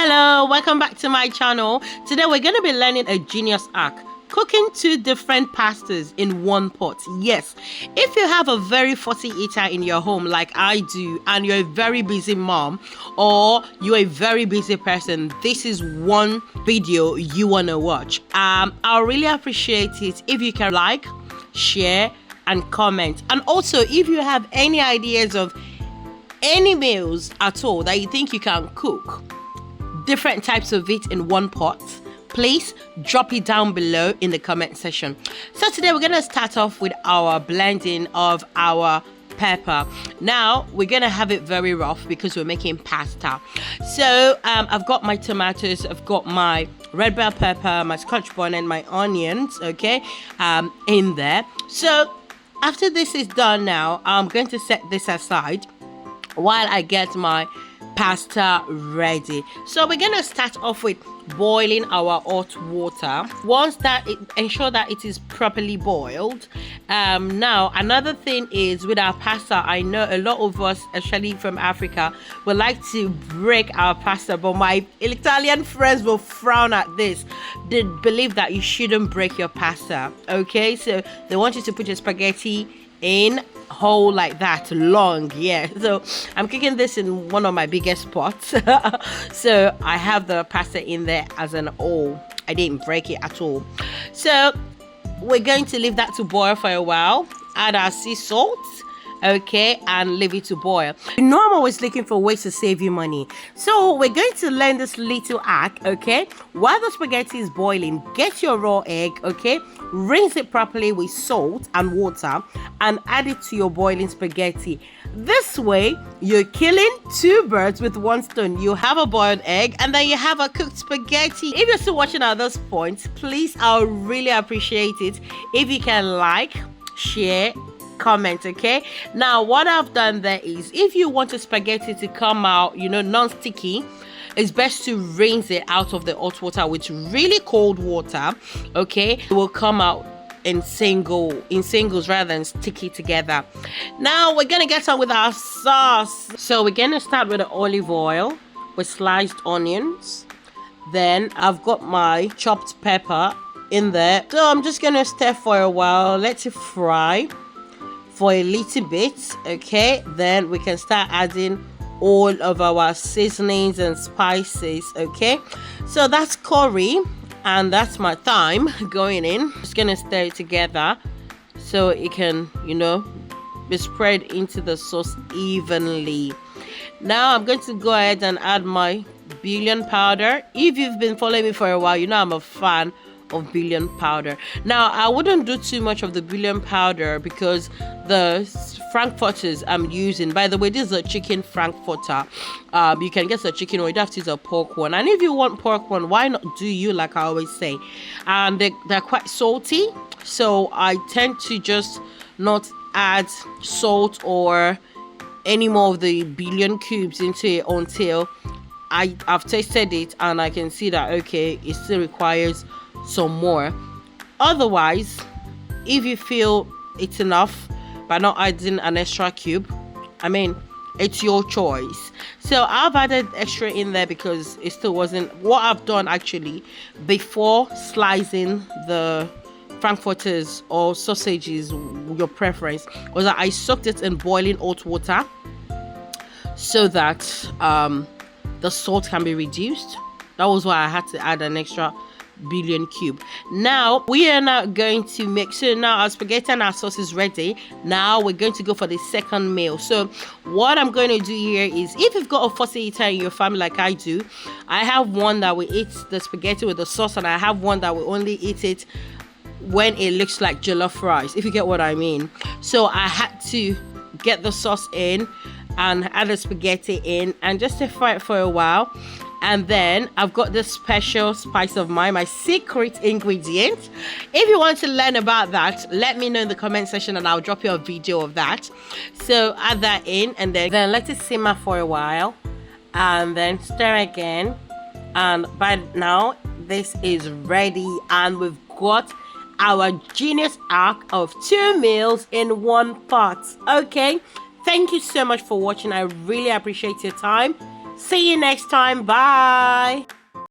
Hello, welcome back to my channel. Today we're going to be learning a genius hack: cooking 2 different pastas in one pot. Yes, if you have a very fussy eater in your home like I do, and you're a very busy mom or you're a very busy person, this is one video you want to watch. I'll really appreciate it if you can like, share and comment. And also, if you have any ideas of any meals at all that you think you can cook different types of it in one pot, please drop it down below in the comment section. So today we're going to start off with our blending of our pepper. Now we're going to have it very rough because we're making pasta. So I've got my tomatoes, I've got my red bell pepper, my scotch bonnet, my onions, okay, in there. So after this is done, now I'm going to set this aside while I get my pasta ready. So we're gonna start off with boiling our hot water. Once that ensure that it is properly boiled. Now another thing is with our pasta, I know a lot of us, especially from Africa, would like to break our pasta, but my Italian friends will frown at this. They believe that you shouldn't break your pasta, okay? So they want you to put your spaghetti in whole like that, long. Yeah, so I'm cooking this in one of my biggest pots. So I have the pasta in there as an whole. I didn't break it at all. So we're going to leave that to boil for a while, add our sea salt, okay, and leave it to boil. You know, I'm always looking for ways to save you money, so we're going to learn this little hack, okay? While the spaghetti is boiling, get your raw egg, okay, rinse it properly with salt and water and add it to your boiling spaghetti. This way you're killing 2 birds with 1 stone. You have a boiled egg and then you have a cooked spaghetti. If you're still watching at this point, please, I'll really appreciate it if you can like, share, comment, okay? Now what I've done there is, if you want the spaghetti to come out, you know, non-sticky, it's best to rinse it out of the hot water with really cold water, okay? It will come out in singles rather than sticky together. Now we're gonna get on with our sauce. So we're gonna start with the olive oil with sliced onions. Then I've got my chopped pepper in there, so I'm just gonna stir for a while, let it fry for a little bit, okay? Then we can start adding all of our seasonings and spices, okay? So that's curry and that's my thyme going in. Just gonna stir it together so it can, you know, be spread into the sauce evenly. Now I'm going to go ahead and add my bouillon powder. If you've been following me for a while, you know I'm a fan of bouillon powder. Now I wouldn't do too much of the bouillon powder because the frankfurters I'm using, by the way, this is a chicken frankfurter. You can get a chicken or you have to use a pork one, and if you want pork one, why not do you, like I always say. And they're quite salty, so I tend to just not add salt or any more of the bouillon cubes into it until I've tasted it and I can see that okay, it still requires some more. Otherwise, if you feel it's enough by not adding an extra cube, I mean, it's your choice. So I've added extra in there because it still wasn't what I've done actually before slicing the frankfurters or sausages, your preference, was that I soaked it in boiling hot water so that the salt can be reduced. That was why I had to add an extra bouillon cube. Now we are now going to mix. So now our spaghetti and our sauce is ready. Now we're going to go for the second meal. So what I'm going to do here is, if you've got a fussy eater in your family like I do, I have one that will eat the spaghetti with the sauce and I have one that will only eat it when it looks like jollof rice, if you get what I mean. So I had to get the sauce in and add the spaghetti in and just to fry it for a while. And then I've got this special spice of mine, my secret ingredient. If you want to learn about that, let me know in the comment section and I'll drop you a video of that. So add that in and then let it simmer for a while and then stir again. And by now this is ready and we've got our genius hack of 2 meals in one pot. Okay, thank you so much for watching. I really appreciate your time. See you next time. Bye.